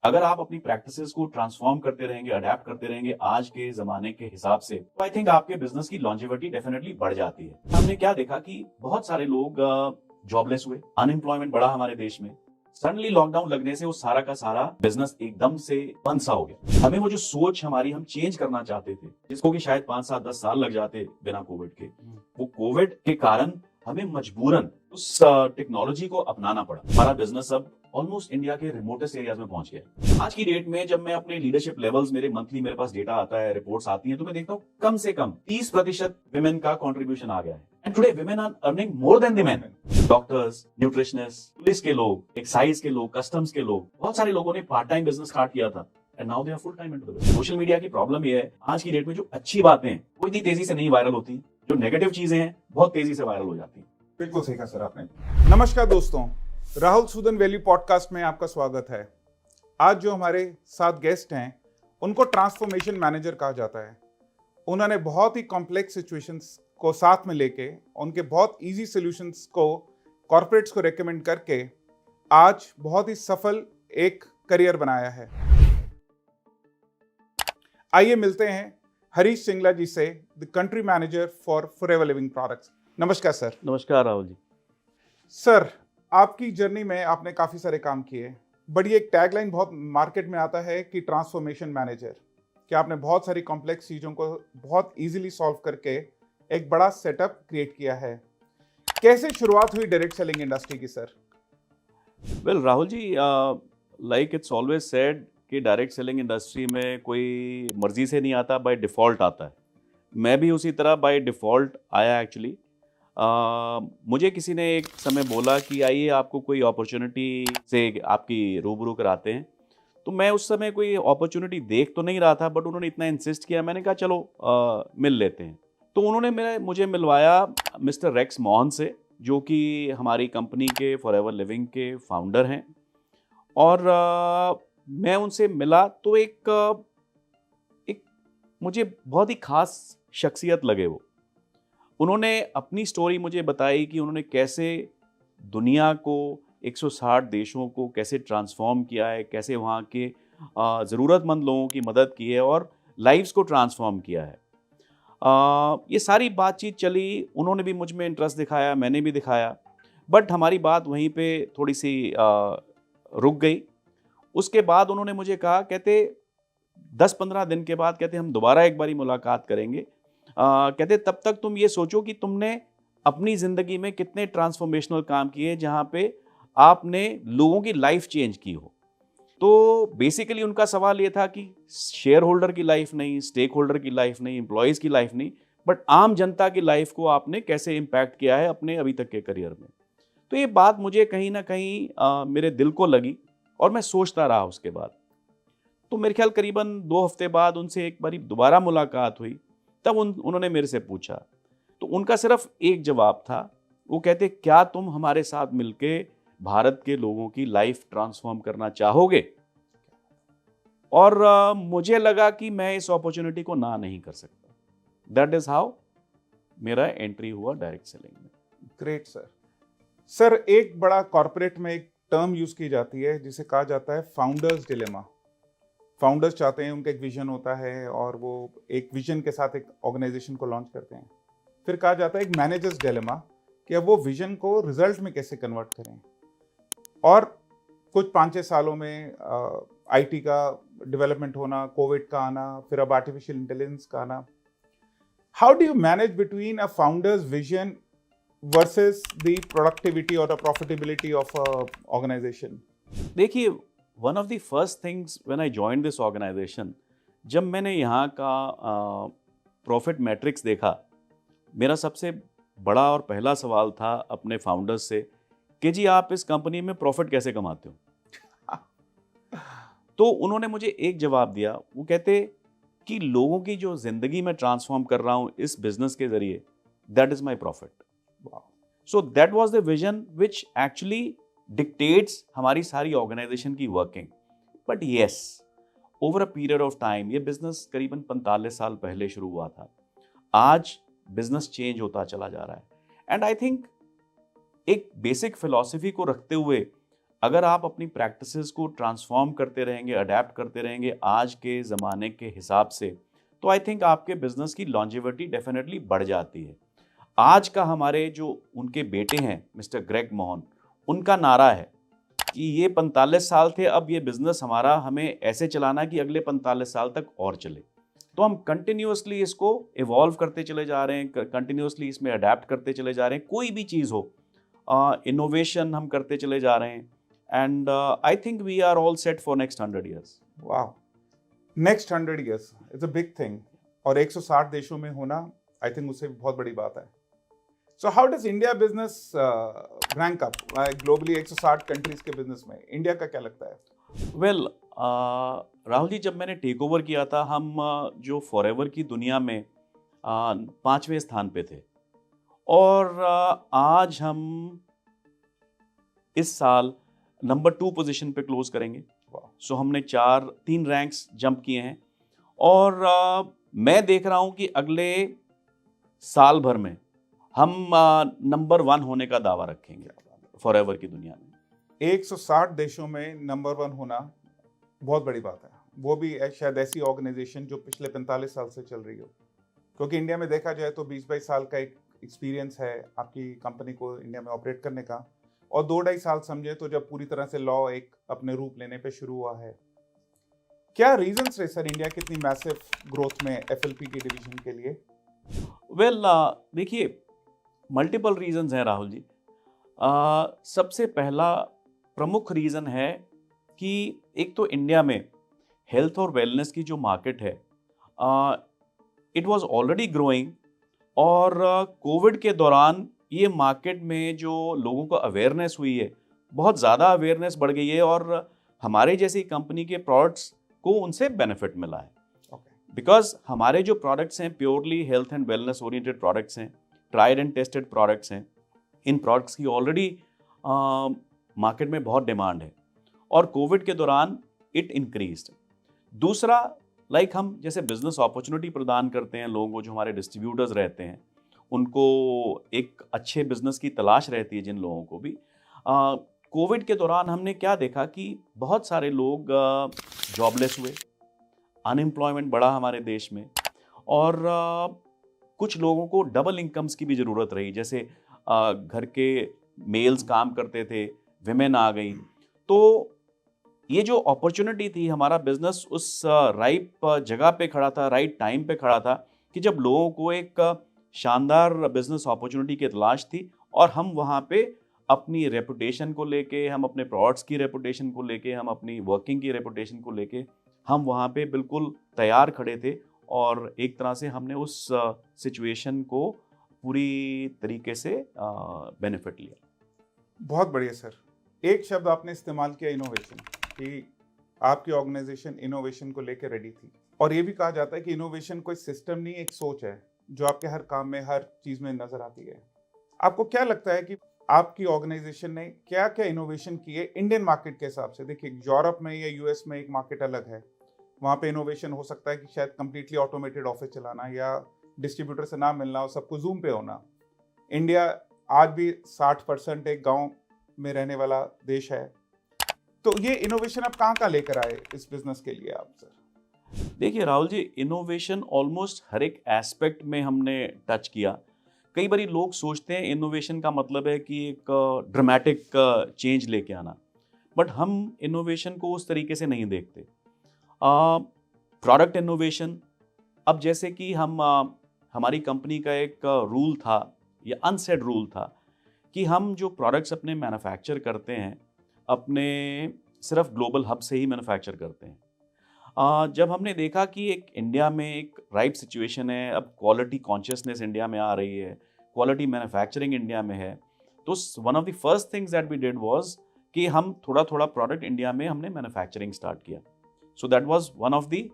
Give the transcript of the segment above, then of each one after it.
अगर आप अपनी प्रैक्टिसेस को ट्रांसफॉर्म करते रहेंगे, अडेप्ट करते रहेंगे आज के जमाने के हिसाब से, तो आई थिंक आपके बिजनेस की लॉन्जेविटी डेफिनेटली बढ़ जाती है। हमने क्या देखा कि बहुत सारे लोग जॉबलेस हुए, अनएम्प्लॉयमेंट बढ़ा हमारे देश में। सडनली लॉकडाउन लगने से वो सारा का सारा बिजनेस एकदम से बंद सा हो गया। हमें वो जो सोच हमारी हम चेंज करना चाहते थे, जिसको कि शायद 5 7 10 साल लग जाते बिना कोविड के, वो कोविड के कारण हमें मजबूरन उस टेक्नोलॉजी को अपनाना पड़ा। हमारा बिजनेस अब ऑलमोस्ट इंडिया के रिमोटेस्ट एरियाज में पहुंच गया। आज की डेट में जब मैं अपने लीडरशिप लेवल्स, मेरे पास डेटा आता है, रिपोर्ट्स आती हैं, तो मैं देखता हूँ कम से कम 30% विमेन का कंट्रीब्यूशन आ गया है। And today women are earning more than the men. Doctors, nutritionist, police के लोग, एक्साइज के लोग, कस्टम्स के लोग, बहुत सारे लोगों ने पार्ट टाइम बिजनेस स्टार्ट किया था and now they are full time into the business. Social media की प्रॉब्लम ये है, आज की डेट में जो अच्छी बातें हैं वो इतनी तेजी से नहीं वायरल होती, जो नेगेटिव चीजें हैं बहुत तेजी से वायरल हो जाती हैं। बिल्कुल सही कहा सर आपने। नमस्कार दोस्तों, राहुल सूदन वैल्यू पॉडकास्ट में आपका स्वागत है। आज जो हमारे साथ गेस्ट हैं उनको ट्रांसफॉर्मेशन मैनेजर कहा जाता है। उन्होंने बहुत ही कॉम्प्लेक्स सिचुएशंस को साथ में लेके उनके बहुत इजी सॉल्यूशंस को कॉर्पोरेट्स को रेकमेंड करके आज बहुत ही सफल एक करियर बनाया है। आइए मिलते हैं हरीश सिंगला जी से, the country manager for forever living products. नमस्कार सर। नमस्कार राहुल जी। सर, आपकी जर्नी में आपने काफ़ी सारे काम किए, बड़ी एक टैगलाइन बहुत मार्केट में आता है कि ट्रांसफॉर्मेशन मैनेजर, कि आपने बहुत सारी कॉम्प्लेक्स चीज़ों को बहुत इजीली सॉल्व करके एक बड़ा सेटअप क्रिएट किया है। कैसे शुरुआत हुई डायरेक्ट सेलिंग इंडस्ट्री की sir? Well Rahul ji, like it's always said कि डायरेक्ट सेलिंग इंडस्ट्री में कोई मर्जी से नहीं आता, बाय डिफ़ॉल्ट आता है। मैं भी उसी तरह बाय डिफ़ॉल्ट आया एक्चुअली। मुझे किसी ने एक समय बोला कि आइए आपको कोई अपॉर्चुनिटी से आपकी रूबरू कराते हैं। तो मैं उस समय कोई अपॉर्चुनिटी देख तो नहीं रहा था, बट उन्होंने इतना इंसिस्ट किया, मैंने कहा चलो मिल लेते हैं। तो उन्होंने मुझे मिलवाया मिस्टर रेक्स मोहन से, जो कि हमारी कंपनी के फॉरएवर लिविंग के फाउंडर हैं। और मैं उनसे मिला तो एक मुझे बहुत ही खास शख्सियत लगे वो। उन्होंने अपनी स्टोरी मुझे बताई कि उन्होंने कैसे दुनिया को, 160 देशों को कैसे ट्रांसफॉर्म किया है, कैसे वहाँ के ज़रूरतमंद लोगों की मदद की है और लाइव्स को ट्रांसफॉर्म किया है। ये सारी बातचीत चली, उन्होंने भी मुझ में इंटरेस्ट दिखाया, मैंने भी दिखाया, बट हमारी बात वहीं पे थोड़ी सी रुक गई। उसके बाद उन्होंने मुझे कहा, कहते 10-15 दिन के बाद, कहते हम दोबारा एक बारी मुलाकात करेंगे। कहते तब तक तुम ये सोचो कि तुमने अपनी ज़िंदगी में कितने ट्रांसफॉर्मेशनल काम किए जहाँ पे आपने लोगों की लाइफ चेंज की हो। तो बेसिकली उनका सवाल ये था कि शेयर होल्डर की लाइफ नहीं, स्टेक होल्डर की लाइफ नहीं, एम्प्लॉयज़ की लाइफ नहीं, बट आम जनता की लाइफ को आपने कैसे इम्पैक्ट किया है अपने अभी तक के करियर में। तो ये बात मुझे कहीं ना कहीं मेरे दिल को लगी और मैं सोचता रहा उसके बाद। तो मेरे ख्याल करीबन 2 हफ्ते बाद उनसे एक बारी दोबारा मुलाकात हुई। तब उन्होंने मेरे से पूछा, तो उनका सिर्फ एक जवाब था। वो कहते, क्या तुम हमारे साथ मिलके भारत के लोगों की लाइफ ट्रांसफॉर्म करना चाहोगे? और मुझे लगा कि मैं इस अपॉर्चुनिटी को ना नहीं कर सकता। दैट इज हाउ मेरा एंट्री हुआ डायरेक्ट सेलिंग में। Great sir. सर, एक बड़ा कॉर्पोरेट में एक टर्म यूज की जाती है जिसे कहा जाता है फाउंडर्स डिलेमा। फाउंडर्स चाहते हैं, उनका एक विजन होता है और वो एक विजन के साथ एक ऑर्गेनाइजेशन को लॉन्च करते हैं। फिर कहा जाता है एक मैनेजर्स डिलेमा, कि अब वो विजन को रिजल्ट में कैसे कन्वर्ट करें। और कुछ 5-6 सालों में आईटी का डेवलपमेंट होना, कोविड का आना, फिर अब आर्टिफिशियल इंटेलिजेंस का आना। How do you manage between a founder's vision versus the productivity और द प्रॉफिटेबिलिटी ऑफ ऑर्गेनाइजेशन? देखिए, one of the first things when I joined this organisation, जब मैंने यहाँ का प्रॉफिट मैट्रिक्स देखा, मेरा सबसे बड़ा और पहला सवाल था अपने फाउंडर्स से कि जी आप इस कंपनी में प्रॉफिट कैसे कमाते हो? तो उन्होंने मुझे एक जवाब दिया। वो कहते कि लोगों की जो जिंदगी में ट्रांसफॉर्म कर रहा हूँ इस बिजनेस के जरिए, that is my profit. So that was the vision which actually dictates हमारी सारी ऑर्गेनाइजेशन की working. But yes, over a period of time, ये बिजनेस करीबन 45 साल पहले शुरू हुआ था, आज बिजनेस चेंज होता चला जा रहा है। एंड आई थिंक एक बेसिक फिलॉसफी को रखते हुए अगर आप अपनी प्रैक्टिसेस को ट्रांसफॉर्म करते रहेंगे, अडेप्ट करते रहेंगे आज के ज़माने के हिसाब से, तो आई थिंक आपके बिजनेस की लॉन्जेविटी डेफिनेटली बढ़ जाती है। आज का हमारे जो उनके बेटे हैं मिस्टर ग्रेग मोहन, उनका नारा है कि ये 45 साल थे, अब ये बिजनेस हमारा हमें ऐसे चलाना है कि अगले 45 साल तक और चले। तो हम कंटिन्यूअसली इसको इवॉल्व करते चले जा रहे हैं, कंटिन्यूअसली इसमें अडेप्ट करते चले जा रहे हैं, कोई भी चीज़ हो, इनोवेशन हम करते चले जा रहे हैं। And I think we are all set for next 100 years. वाह, next 100 years is a big thing, और 160 देशों में होना आई थिंक उससे भी बहुत बड़ी बात है। सो how does India business rank up globally 160 countries के बिजनेस में? इंडिया का क्या लगता है? वेल, राहुल जी, जब मैंने टेक ओवर किया था, हम जो फॉरएवर की दुनिया में 5वें स्थान पे थे, और आज हम इस साल नंबर 2 पोजीशन पे क्लोज करेंगे। सो हमने 3 रैंक्स जंप किए हैं, और मैं देख रहा हूं कि अगले साल भर में हम नंबर 1 होने का दावा रखेंगे फॉरएवर की दुनिया में। 160 देशों में नंबर 1 होना बहुत बड़ी बात है, वो भी शायद ऐसी ऑर्गेनाइजेशन जो पिछले 45 साल से चल रही हो, क्योंकि इंडिया में देखा जाए तो 20-22 साल का एक एक्सपीरियंस है आपकी कंपनी को इंडिया में ऑपरेट करने का, और 2-2.5 साल समझे तो जब पूरी तरह से लॉ एक अपने रूप लेने पे शुरू हुआ है। क्या रीजंस रहे सर इंडिया की इतनी मैसिव ग्रोथ में एफएलपी की डिवीजन के लिए? वेल, देखिए, मल्टीपल रीजंस हैं राहुल जी। सबसे पहला प्रमुख रीज़न है कि एक तो इंडिया में हेल्थ और वेलनेस की जो मार्केट है, इट वाज ऑलरेडी ग्रोइंग, और कोविड के दौरान ये मार्केट में जो लोगों को अवेयरनेस हुई है, बहुत ज़्यादा अवेयरनेस बढ़ गई है, और हमारे जैसी कंपनी के प्रोडक्ट्स को उनसे बेनिफिट मिला है। बिकॉज हमारे जो प्रोडक्ट्स हैं purely health and wellness oriented products हैं, ट्राइड एंड टेस्टेड प्रोडक्ट्स हैं। इन प्रोडक्ट्स की ऑलरेडी मार्केट में बहुत डिमांड है, और कोविड के दौरान इट इंक्रीज्ड। दूसरा, हम जैसे बिजनेस अपॉर्चुनिटी प्रदान करते हैं लोगों को, जो हमारे डिस्ट्रीब्यूटर्स रहते हैं, उनको एक अच्छे बिजनेस की तलाश रहती है जिन लोगों को भी। कोविड के दौरान हमने क्या देखा कि बहुत सारे लोग जॉबलेस हुए, अनएम्प्लॉयमेंट बढ़ा हमारे देश में, और कुछ लोगों को डबल इनकम्स की भी ज़रूरत रही, जैसे घर के मेल्स काम करते थे, विमेन आ गई। तो ये जो अपॉर्चुनिटी थी, हमारा बिजनेस उस राइट जगह पे खड़ा था, राइट टाइम पे खड़ा था, कि जब लोगों को एक शानदार बिजनेस अपॉर्चुनिटी की तलाश थी, और हम वहाँ पे अपनी रेपुटेशन को लेके, हम अपने प्रोडक्ट्स की रेपुटेशन को लेके, हम अपनी वर्किंग की रेपुटेशन को लेके, हम वहाँ पे बिल्कुल तैयार खड़े थे, और एक तरह से हमने उस सिचुएशन को पूरी तरीके से बेनिफिट लिया। बहुत बढ़िया सर। एक शब्द आपने इस्तेमाल किया, इनोवेशन, कि आपकी ऑर्गेनाइजेशन इनोवेशन को लेकर रेडी थी, और ये भी कहा जाता है कि इनोवेशन कोई सिस्टम नहीं, एक सोच है जो आपके हर काम में, हर चीज में नजर आती है। आपको क्या लगता है कि आपकी ऑर्गेनाइजेशन ने क्या क्या इनोवेशन किए इंडियन मार्केट के हिसाब से? देखिए, यूरोप में या यूएस में एक मार्केट अलग है, वहाँ पे इनोवेशन हो सकता है कि शायद कंप्लीटली ऑटोमेटेड ऑफिस चलाना, या डिस्ट्रीब्यूटर से ना मिलना और सबको जूम पे होना। इंडिया आज भी 60% एक गांव में रहने वाला देश है, तो ये इनोवेशन आप कहाँ लेकर आए इस बिजनेस के लिए आप सर? देखिए राहुल जी, इनोवेशन ऑलमोस्ट हर एक एस्पेक्ट में हमने टच किया। कई बार लोग सोचते हैं इनोवेशन का मतलब है कि एक ड्रामेटिक चेंज लेके आना, बट हम इनोवेशन को उस तरीके से नहीं देखते। प्रोडक्ट इनोवेशन, अब जैसे कि हमारी कंपनी का एक रूल था, या अनसेड रूल था, कि हम जो प्रोडक्ट्स अपने मैन्युफैक्चर करते हैं, अपने सिर्फ ग्लोबल हब से ही मैन्युफैक्चर करते हैं। जब हमने देखा कि एक इंडिया में एक राइट सिचुएशन है, अब क्वालिटी कॉन्शियसनेस इंडिया में आ रही है, क्वालिटी मैन्युफैक्चरिंग इंडिया में है, तो one of the first things that we did was कि हम थोड़ा थोड़ा प्रोडक्ट इंडिया में हमने मैन्युफैक्चरिंग स्टार्ट किया। So that was one of the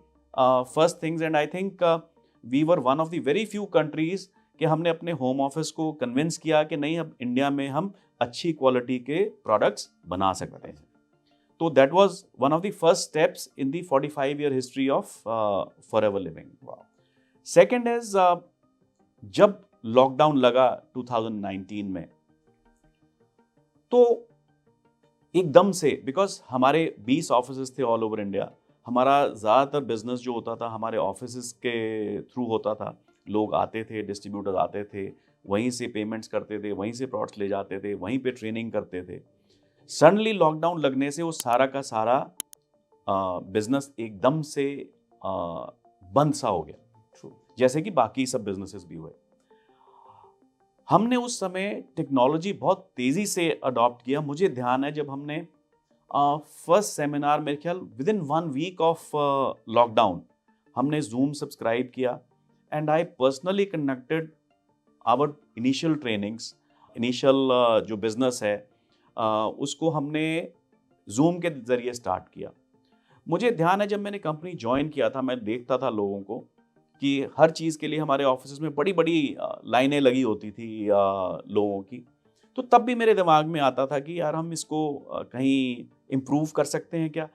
first things, and I think we were one of the very few countries कि हमने अपने होम ऑफिस को कन्विंस किया कि नहीं, अब इंडिया में हम अच्छी क्वालिटी के प्रोडक्ट्स बना सकते हैं। तो that was one of the first steps in the 45-year history of Forever Living. Wow. Second is, जब लॉकडाउन लगा 2019 में, तो एकदम से, बिकॉज हमारे 20 ऑफिसेज थे ऑल ओवर इंडिया। हमारा ज़्यादातर बिजनेस जो होता था हमारे ऑफिसेज के थ्रू होता था। लोग आते थे, डिस्ट्रीब्यूटर आते थे, वहीं से पेमेंट्स करते थे, वहीं से प्रोडक्ट्स ले जाते थे, वहीं पे ट्रेनिंग करते थे। सडनली लॉकडाउन लगने से वो सारा का सारा बिजनेस एकदम से अ, बंद सा हो गया, True. जैसे कि बाकी सब बिजनेसेस भी हुए। हमने उस समय टेक्नोलॉजी बहुत तेज़ी से अडॉप्ट किया। मुझे ध्यान है जब हमने फर्स्ट सेमिनार, मेरे ख्याल within 1 week of lockdown, हमने जूम सब्सक्राइब किया and I personally conducted our initial trainings. Initial जो बिजनेस है उसको हमने जूम के ज़रिए स्टार्ट किया। मुझे ध्यान है जब मैंने कंपनी ज्वाइन किया था, मैं देखता था लोगों को कि हर चीज़ के लिए हमारे ऑफिस में बड़ी बड़ी लाइनें लगी होती थी लोगों की। तो तब भी मेरे दिमाग में आता था कि यार हम इसको कहीं इम्प्रूव कर सकते हैं क्या?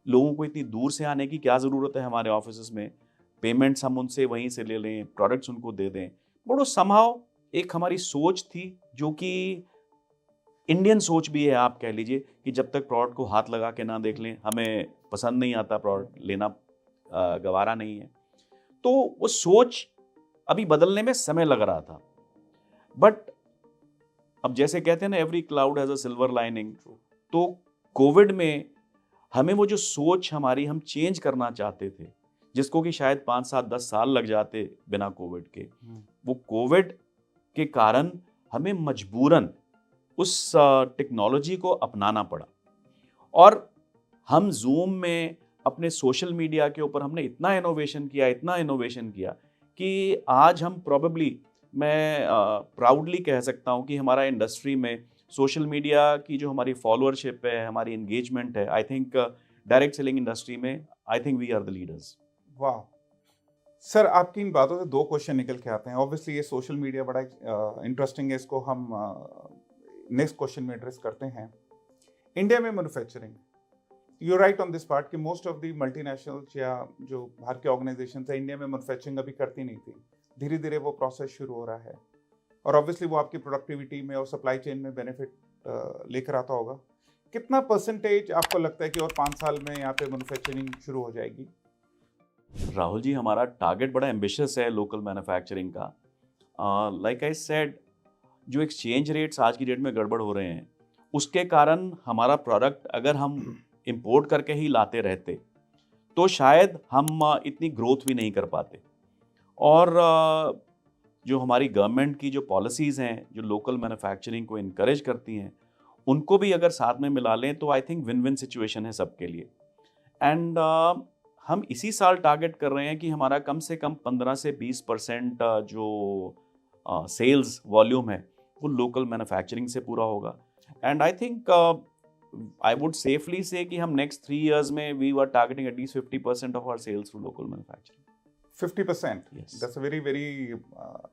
लोगों को इतनी दूर से आने की क्या ज़रूरत है हमारे ऑफिस में? पेमेंट्स हम उनसे वहीं से ले लें, प्रोडक्ट्स उनको दे दें। बट वो समहाउ एक हमारी सोच थी जो कि इंडियन सोच भी है, आप कह लीजिए कि जब तक प्रोडक्ट को हाथ लगा के ना देख लें, हमें पसंद नहीं आता, प्रोडक्ट लेना गवारा नहीं है। तो वो सोच अभी बदलने में समय लग रहा था। बट अब जैसे कहते हैं ना, every cloud has a silver lining. तो कोविड में हमें वो जो सोच हमारी हम चेंज करना चाहते थे, जिसको कि शायद 5, 7, 10 साल लग जाते बिना कोविड के, वो कोविड के कारण हमें मजबूरन उस टेक्नोलॉजी को अपनाना पड़ा। और हम जूम में अपने सोशल मीडिया के ऊपर हमने इतना इनोवेशन किया कि आज हम प्रोबेबली, मैं प्राउडली कह सकता हूँ कि हमारा इंडस्ट्री में सोशल मीडिया की जो हमारी फॉलोअरशिप है, हमारी एंगेजमेंट है, I think direct selling industry में I think we are the leaders. वाह सर, आपकी इन बातों से 2 क्वेश्चन निकल के आते हैं। ऑब्वियसली ये सोशल मीडिया बड़ा इंटरेस्टिंग है, इसको हम नेक्स्ट क्वेश्चन में एड्रेस करते हैं। इंडिया में manufacturing, you right on this part कि मोस्ट ऑफ द मल्टीनेशनल्स या जो बाहर के ऑर्गेनाइजेशन है इंडिया में मैन्युफैक्चरिंग अभी करती नहीं थी। धीरे धीरे वो प्रोसेस शुरू हो रहा है और ऑब्वियसली वो आपकी प्रोडक्टिविटी में और सप्लाई चेन में बेनिफिट लेकर आता होगा। कितना परसेंटेज आपको लगता है कि और 5 साल में यहाँ पे मैन्युफैक्चरिंग शुरू हो जाएगी? राहुल जी, हमारा टारगेट बड़ा एम्बिशियस है लोकल मैन्युफैक्चरिंग का। लाइक आई सेड, जो एक्सचेंज रेट्स आज की डेट में गड़बड़ हो रहे हैं, उसके कारण हमारा प्रोडक्ट अगर हम इंपोर्ट करके ही लाते रहते तो शायद हम इतनी ग्रोथ भी नहीं कर पाते। और जो हमारी गवर्नमेंट की जो पॉलिसीज़ हैं, जो लोकल मैन्युफैक्चरिंग को इनकरेज करती हैं, उनको भी अगर साथ में मिला लें तो I think win win situation है सबके लिए। एंड हम इसी साल टारगेट कर रहे हैं कि हमारा कम से कम 15 से 20% जो सेल्स वॉल्यूम है वो लोकल मैन्युफैक्चरिंग से पूरा होगा। And I think I would safely say कि हम नेक्स्ट 3 years में we were targeting at least 50% of our sales through local manufacturing. 50%? Yes. That's a very, very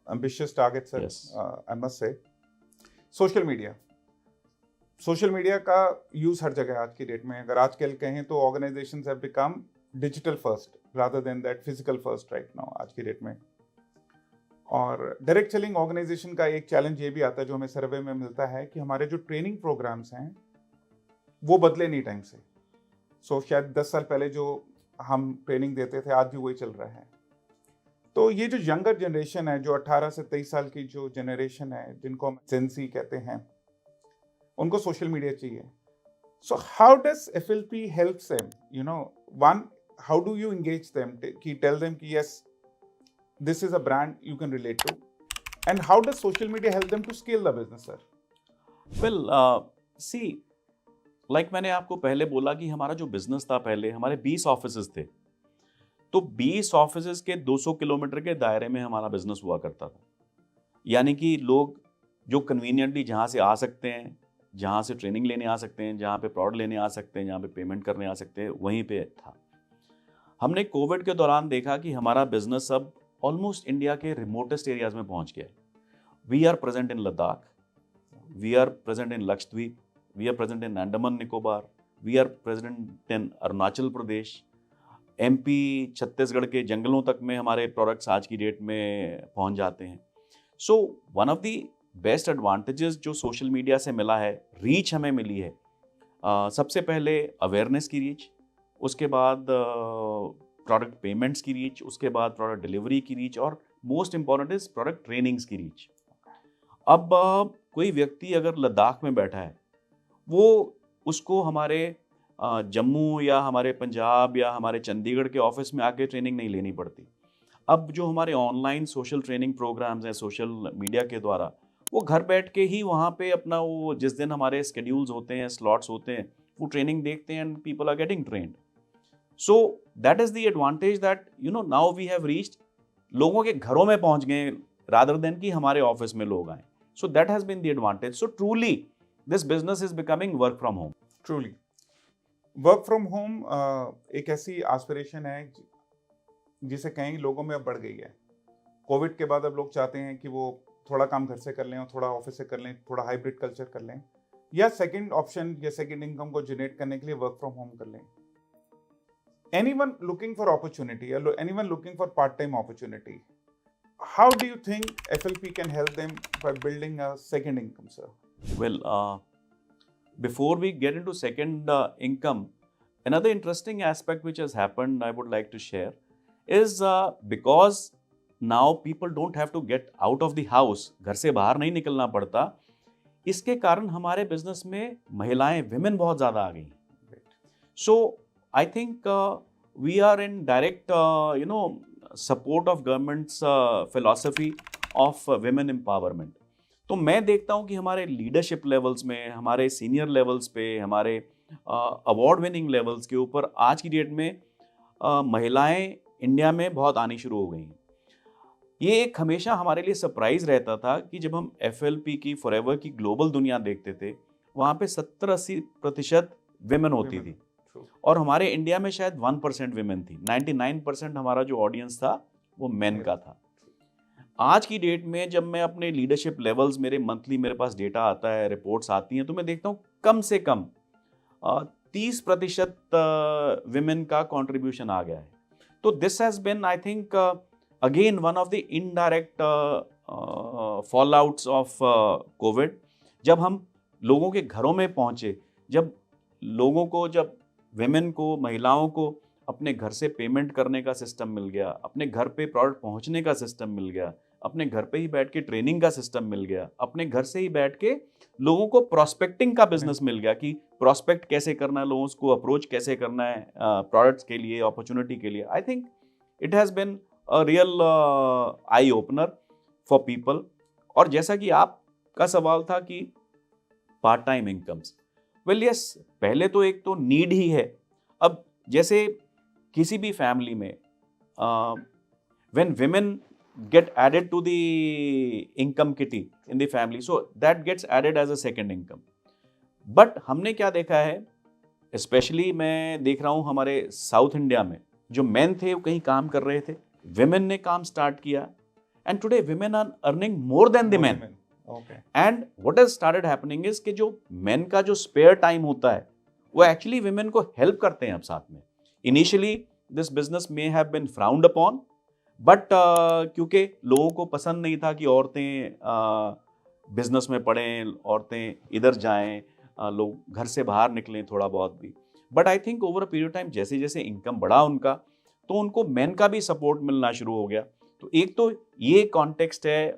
ambitious target, sir. Yes. I must say. Social media का use her जगह आज की date में, अगर आजकल कहें तो organisations have become digital first rather than that physical first right now आज की डेट में। और डायरेक्ट सेलिंग ऑर्गेनाइजेशन का एक चैलेंज ये भी आता है जो हमें सर्वे में मिलता है कि हमारे जो ट्रेनिंग प्रोग्राम्स हैं वो बदले नहीं टाइम से। सो शायद 10 साल पहले जो हम ट्रेनिंग देते थे आज भी वही चल रहा है। तो ये जो यंगर जनरेशन है, जो 18 से 23 साल की जो जनरेशन है, जिनको हम जेनजी कहते हैं, उनको सोशल मीडिया चाहिए। So how does FLP helps them? You know, one, how do you engage them कि टेल देम कि yes this is a brand you can relate to, and how does social media help them to scale the business, sir? Well see, like मैंने आपको पहले बोला कि हमारा जो business था, पहले हमारे 20 ऑफिसेज थे। तो 20 ऑफिसेज के 200 किलोमीटर के दायरे में हमारा बिजनेस हुआ करता था। यानी कि लोग जो कन्वीनियंटली जहाँ से आ सकते हैं, जहाँ से ट्रेनिंग लेने आ सकते हैं, जहाँ पे प्रोडक्ट लेने आ सकते हैं, जहाँ पे पेमेंट करने आ सकते हैं, वहीं पे था। हमने कोविड के दौरान देखा कि हमारा बिजनेस अब ऑलमोस्ट इंडिया के रिमोटेस्ट एरियाज में पहुँच गया है। We are present in Ladakh, we are present in Lakshadweep, we are present in Andaman Nicobar, we are present in Arunachal Pradesh, MP, Chhattisgarh के जंगलों तक में हमारे प्रोडक्ट्स आज की डेट में पहुंच जाते हैं। So one of the best advantages जो सोशल मीडिया से मिला है, रीच हमें मिली है। सबसे पहले अवेयरनेस की रीच, उसके बाद प्रोडक्ट पेमेंट्स की रीच, उसके बाद प्रोडक्ट डिलीवरी की रीच, और most important is product trainings की रीच। अब कोई व्यक्ति अगर लद्दाख में बैठा है, वो उसको हमारे जम्मू या हमारे पंजाब या हमारे चंडीगढ़ के ऑफिस में आके ट्रेनिंग नहीं लेनी पड़ती। अब जो हमारे ऑनलाइन सोशल ट्रेनिंग प्रोग्राम्स हैं सोशल मीडिया के द्वारा, वो घर बैठ के ही वहाँ पे अपना वो जिस दिन हमारे स्केड्यूल्स होते हैं, स्लॉट्स होते हैं, वो ट्रेनिंग देखते हैं and people are getting trained. So that is the advantage that now we have reached, लोगों के घरों में पहुंच गए रादर देन कि हमारे ऑफिस में लोग आए। So that has been the advantage. So truly this business is becoming work from home. Truly work from home एक ऐसी एस्पिरेशन है जिसे कई लोगों में अब बढ़ गई है। कोविड के बाद अब लोग चाहते हैं कि वो थोड़ा काम घर से कर लें और थोड़ा ऑफिस से कर लें, थोड़ा हाइब्रिड कल्चर कर लें, या सेकंड ऑप्शन या सेकंड इनकम को जनरेट करने के लिए वर्क फ्रॉम होम कर लें। Anyone looking for opportunity, or anyone looking for part-time opportunity, how do you think FLP can help them by building a second income, sir? Well, before we get into second income, another interesting aspect which has happened, I would like to share, is because now people don't have to get out of the house, घर से बाहर नहीं निकलना पड़ता, इसके कारण हमारे business में महिलाएं, विमेन बहुत ज़्यादा आ गई हैं। So I think we are in direct, support of government's philosophy of women empowerment. तो मैं देखता हूँ कि हमारे लीडरशिप लेवल्स में, हमारे सीनियर लेवल्स पे, हमारे अवार्ड विनिंग लेवल्स के ऊपर आज की डेट में महिलाएं इंडिया में बहुत आनी शुरू हो गई हैं। ये एक हमेशा हमारे लिए सरप्राइज रहता था कि जब हम FLP की फॉरएवर की ग्लोबल दुनिया देखते थे, वहाँ पे 70-80% विमेन होती थी, और हमारे इंडिया में शायद 1% विमेन थी। 99% हमारा जो ऑडियंस था वो मेन का था। आज की डेट में जब मैं अपने लीडरशिप लेवल्स, मेरे मंथली मेरे पास डेटा आता है, रिपोर्ट्स आती हैं, तो मैं देखता हूँ कम से कम 30% विमेन का कंट्रीब्यूशन आ गया है। तो this has been, I think, again one of the indirect fallouts of COVID. जब हम लोगों के घरों में पहुंचे, जब लोगों को, जब विमेन को, महिलाओं को अपने घर से पेमेंट करने का सिस्टम मिल गया, अपने घर पे प्रोडक्ट पहुंचने का सिस्टम मिल गया, अपने घर पे ही बैठ के ट्रेनिंग का सिस्टम मिल गया, अपने घर से ही बैठ के लोगों को प्रोस्पेक्टिंग का बिजनेस मिल गया कि प्रोस्पेक्ट कैसे करना है, लोगों को अप्रोच कैसे करना है प्रोडक्ट्स के लिए, अपॉर्चुनिटी के लिए। I think it has been a real eye opener for people. और जैसा कि आपका सवाल था कि part time incomes, well yes, पहले तो एक तो नीड ही है। अब जैसे किसी भी फैमिली में when women get added to the income kitty in the family, so that gets added as a second income. But हमने क्या देखा है, स्पेशली मैं देख रहा हूँ हमारे साउथ इंडिया में, जो मेन थे वो कहीं काम कर रहे थे, विमेन ने काम स्टार्ट किया, and today women are earning more than the men. And what has started happening is कि जो मेन का जो स्पेयर टाइम होता है वो एक्चुअली विमेन को हेल्प करते हैं अब साथ में। Initially this business may have been frowned upon, but क्योंकि लोगों को पसंद नहीं था कि औरतें बिजनेस में पढ़ें, औरतें इधर जाएं, लोग घर से बाहर निकलें थोड़ा बहुत भी। But I think over a period time जैसे जैसे इनकम बढ़ा उनका, तो उनको मेन का भी सपोर्ट मिलना शुरू हो गया। तो एक तो ये कॉन्टेक्स्ट है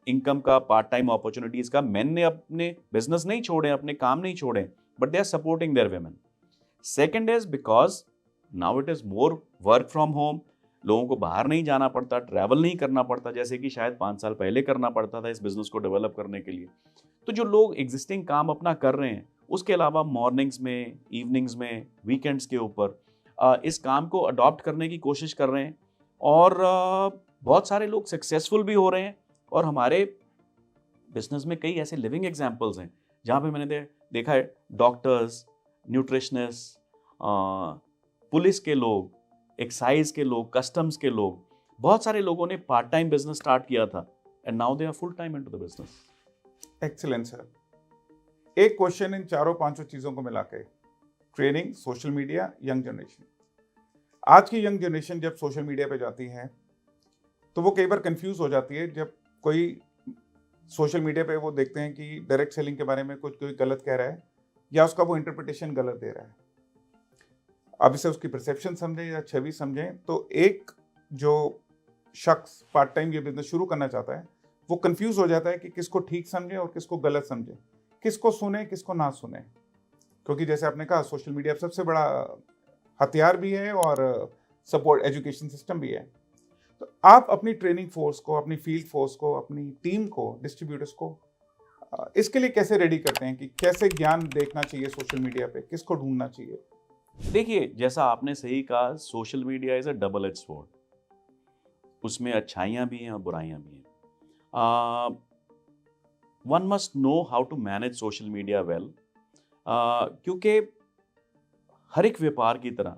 इनकम का, पार्ट टाइम अपॉर्चुनिटीज़ का। मेन ने अपने बिजनेस नहीं छोड़े, अपने काम नहीं छोड़े, but they are supporting their women. Second is because now it is more work from home, लोगों को बाहर नहीं जाना पड़ता, ट्रैवल नहीं करना पड़ता, जैसे कि शायद 5 साल पहले करना पड़ता था इस बिजनेस को डेवलप करने के लिए। तो जो लोग एग्जिस्टिंग काम अपना कर रहे हैं, उसके अलावा मॉर्निंग्स में, इवनिंग्स में, वीकेंड्स के ऊपर इस काम को अडॉप्ट करने की कोशिश कर रहे हैं, और बहुत सारे लोग सक्सेसफुल भी हो रहे हैं। और हमारे बिजनेस में कई ऐसे लिविंग एग्जाम्पल्स हैं जहाँ पे मैंने देखा है डॉक्टर्स, न्यूट्रिशनिस्ट, पुलिस के लोग, एक्साइज के लोग, कस्टम्स के लोग, बहुत सारे लोगों ने पार्ट टाइम बिजनेस स्टार्ट किया था, and now they are full time into the business. Excellent sir. एक क्वेश्चन इन चारों पांचों चीजों को मिला के, training, social media, young generation. आज की यंग जनरेशन जब सोशल मीडिया पे जाती है तो वो कई बार कंफ्यूज हो जाती है। जब कोई सोशल मीडिया पे वो देखते हैं कि डायरेक्ट सेलिंग के बारे में कुछ कोई गलत कह रहा है, या उसका वो इंटरप्रिटेशन गलत दे रहा है। अब इसे उसकी परसेप्शन समझें या छवि समझें, तो एक जो शख्स पार्ट टाइम ये बिजनेस शुरू करना चाहता है वो कंफ्यूज हो जाता है कि किसको ठीक समझे और किसको गलत समझे, किसको सुने किसको ना सुने। क्योंकि जैसे आपने कहा सोशल मीडिया सबसे बड़ा हथियार भी है और सपोर्ट एजुकेशन सिस्टम भी है। तो आप अपनी ट्रेनिंग फोर्स को, अपनी फील्ड फोर्स को, अपनी टीम को, डिस्ट्रीब्यूटर्स को इसके लिए कैसे रेडी करते हैं कि कैसे ज्ञान देखना चाहिए सोशल मीडिया पे, किसको ढूंढना चाहिए? देखिए, जैसा आपने सही कहा, social media is a double edge sword. उसमें अच्छाइयाँ भी हैं और बुराइयाँ भी हैं। One must know how to manage social media well, क्योंकि हर एक व्यापार की तरह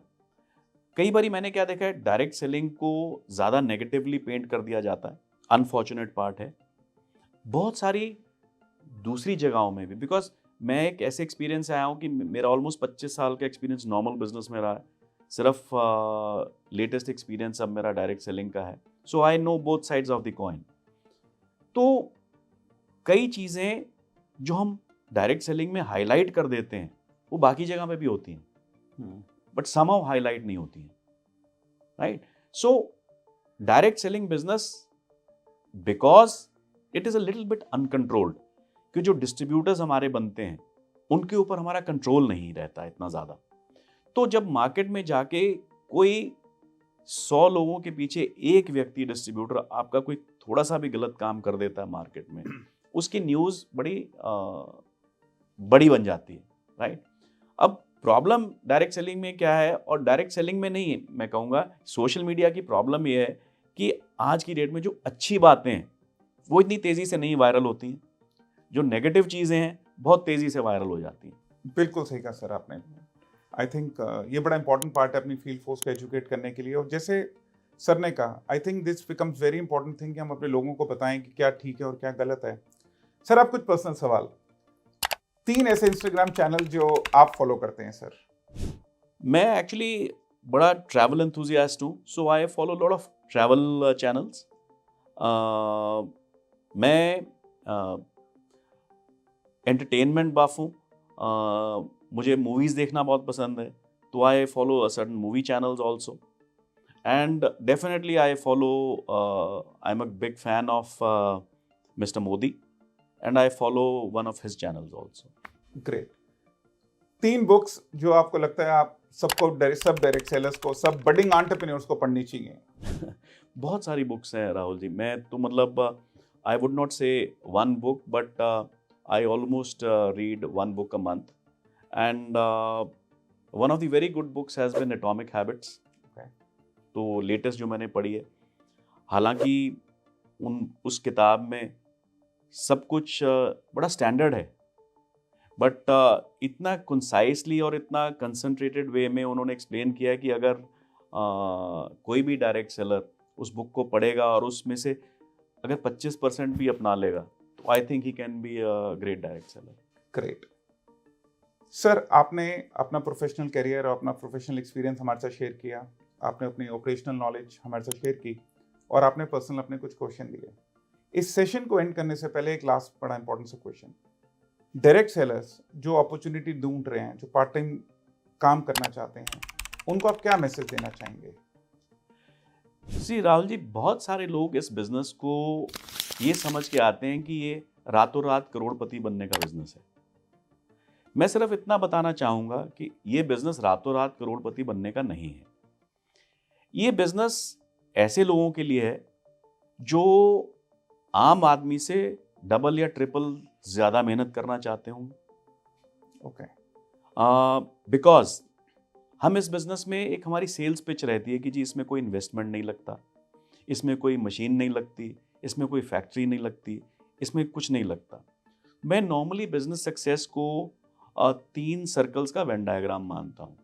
कई बारी मैंने क्या देखा है, डायरेक्ट सेलिंग को ज़्यादा नेगेटिवली पेंट कर दिया जाता है। अनफॉर्चुनेट पार्ट है बहुत सारी दूसरी जगहों में भी, बिकॉज मैं एक ऐसे एक्सपीरियंस से आया हूँ कि मेरा ऑलमोस्ट 25 साल का एक्सपीरियंस नॉर्मल बिजनेस में रहा है। सिर्फ लेटेस्ट एक्सपीरियंस अब मेरा डायरेक्ट सेलिंग का है। So I know both sides of the coin. तो कई चीज़ें जो हम डायरेक्ट सेलिंग में हाईलाइट कर देते हैं वो बाकी जगह पे भी होती हैं, बट समहाउ हाईलाइट नहीं होती हैं, right? So direct selling business, because it is a little bit uncontrolled, कि जो डिस्ट्रीब्यूटर्स हमारे बनते हैं उनके ऊपर हमारा कंट्रोल नहीं रहता इतना ज़्यादा। तो जब मार्केट में जाके कोई 100 लोगों के पीछे एक व्यक्ति डिस्ट्रीब्यूटर आपका कोई थोड़ा सा भी गलत काम कर देता है मार्केट में, उसकी न्यूज़ बड़ी बन जाती है, राइट? अब प्रॉब्लम डायरेक्ट सेलिंग में क्या है, और डायरेक्ट सेलिंग में नहीं, मैं कहूँगा सोशल मीडिया की प्रॉब्लम ये है कि आज की डेट में जो अच्छी बातें हैं वो इतनी तेज़ी से नहीं वायरल होती हैं, जो नेगेटिव चीज़ें हैं बहुत तेज़ी से वायरल हो जाती हैं। बिल्कुल सही कहा सर आपने। आई थिंक ये बड़ा इंपॉर्टेंट पार्ट है अपनी फील्ड फोर्स को एजुकेट करने के लिए। और जैसे सर ने कहा, I think this becomes very important thing कि हम अपने लोगों को बताएं कि क्या ठीक है और क्या गलत है। सर, आप कुछ पर्सनल सवाल, 3 ऐसे इंस्टाग्राम चैनल जो आप फॉलो करते हैं सर। मैं एक्चुअली बड़ा ट्रैवल एंथुजियास्ट हूँ, so I follow lot of travel channels. मैं एंटरटेनमेंट बफ हूँ। मुझे मूवीज़ देखना बहुत पसंद है, तो I follow a certain movie channels also, and definitely I follow, I am a big fan of mister Modi, and I follow one of his channels also. Great. 3 books जो आपको लगता है आप सबको, सब डायरेक्ट सेलर्स को, सब बडिंग एंटरप्रेन्योर्स को पढ़नी चाहिए? बहुत सारी बुक्स हैं राहुल जी। मैं तो मतलब I would not say one book, but I almost read one book a month, and one of the very good books has been Atomic Habits. तो लेटेस्ट जो मैंने पढ़ी है, हालांकि उस किताब में सब कुछ बड़ा स्टैंडर्ड है, बट इतना कंसाइसली और इतना कंसंट्रेटेड वे में उन्होंने एक्सप्लेन किया कि अगर कोई भी डायरेक्ट सेलर उस बुक को पढ़ेगा और उसमें से अगर 25% भी अपना लेगा, तो I think he can be a great direct seller. Great. Sir, आपने अपना प्रोफेशनल करियर और अपना प्रोफेशनल एक्सपीरियंस हमारे साथ शेयर किया, आपने अपनी ऑपरेशनल नॉलेज हमारे साथ शेयर की, और आपने पर्सनल अपने कुछ क्वेश्चन दिए। इस सेशन को एंड करने से पहले एक लास्ट बड़ा इंपॉर्टेंट सा क्वेश्चन, डायरेक्ट सेलर्स जो अपॉर्चुनिटी ढूंढ रहे हैं, जो पार्ट टाइम काम करना चाहते हैं, उनको आप क्या मैसेज देना चाहेंगे? जी राहुल जी, बहुत सारे लोग इस बिजनेस को ये समझ के आते हैं कि ये रातों रात करोड़पति बनने का बिजनेस है। मैं सिर्फ इतना बताना चाहूँगा कि ये बिजनेस रातों रात करोड़पति बनने का नहीं है। ये बिजनेस ऐसे लोगों के लिए है जो आम आदमी से डबल या ट्रिपल ज़्यादा मेहनत करना चाहते होंगे। ओके। बिकॉज हम इस बिजनेस में, एक हमारी सेल्स पिच रहती है कि जी इसमें कोई इन्वेस्टमेंट नहीं लगता, इसमें कोई मशीन नहीं लगती, इसमें कोई फैक्ट्री नहीं लगती, इसमें कुछ नहीं लगता। मैं नॉर्मली बिजनेस सक्सेस को 3 सर्कल्स का वेन डायग्राम मानता हूँ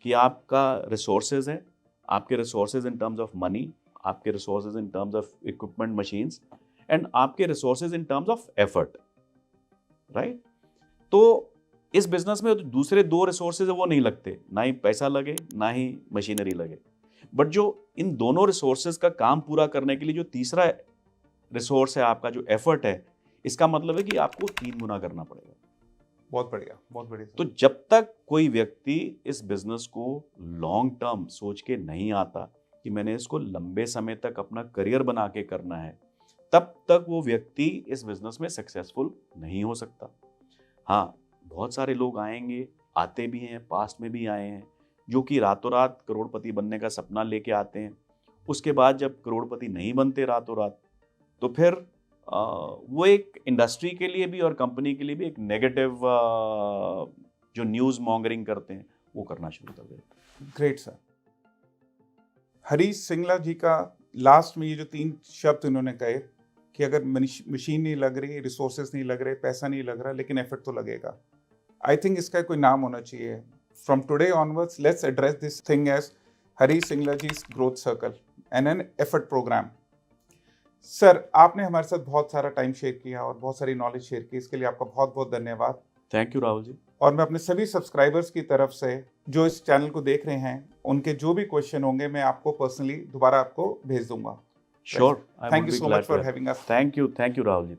कि आपका रिसोर्सेज है, आपके resources in terms of money, आपके resources in terms of equipment machines, and आपके resources in terms of effort, right? तो इस बिजनेस में दूसरे 2 रिसोर्सेज है वो नहीं लगते, ना ही पैसा लगे ना ही मशीनरी लगे, बट जो इन दोनों रिसोर्सेज का काम पूरा करने के लिए जो तीसरा रिसोर्स है आपका, जो एफर्ट है, इसका मतलब है कि आपको 3 गुना करना पड़ेगा। बहुत बढ़िया, बहुत बढ़िया तो सर। जब तक कोई व्यक्ति इस बिजनेस को लॉन्ग टर्म सोच के नहीं आता कि मैंने इसको लंबे समय तक अपना करियर बना के करना है, तब तक वो व्यक्ति इस बिजनेस में सक्सेसफुल नहीं हो सकता। हाँ, बहुत सारे लोग आएंगे, आते भी हैं, पास्ट में भी आए हैं, जो कि रातों रात करोड़पति बनने का सपना लेके आते हैं। उसके बाद जब करोड़पति नहीं बनते रातों रात, तो फिर वो एक इंडस्ट्री के लिए भी और कंपनी के लिए भी एक नेगेटिव जो न्यूज़ मॉन्गरिंग करते हैं, वो करना शुरू कर देते हैं। Great sir. हरीश सिंगला जी का लास्ट में ये जो 3 शब्द इन्होंने कहे कि अगर मशीन नहीं लग रही, रिसोर्सेज नहीं लग रहे, पैसा नहीं लग रहा, लेकिन एफर्ट तो लगेगा। आई थिंक इसका कोई नाम होना चाहिए। From today onwards let's address this thing as Harish Singla ji's growth circle and an effort programme. Sir, आपने हमारे साथ बहुत सारा टाइम शेयर किया और बहुत सारी नॉलेज शेयर की, इसके लिए आपका बहुत बहुत धन्यवाद। थैंक यू राहुल जी। और मैं अपने सभी सब्सक्राइबर्स की तरफ से जो इस चैनल को देख रहे हैं, उनके जो भी क्वेश्चन होंगे मैं आपको पर्सनली दोबारा आपको भेज दूंगा। Sure, I thank would you be so glad much to for help. Having us. Thank you Rahul ji.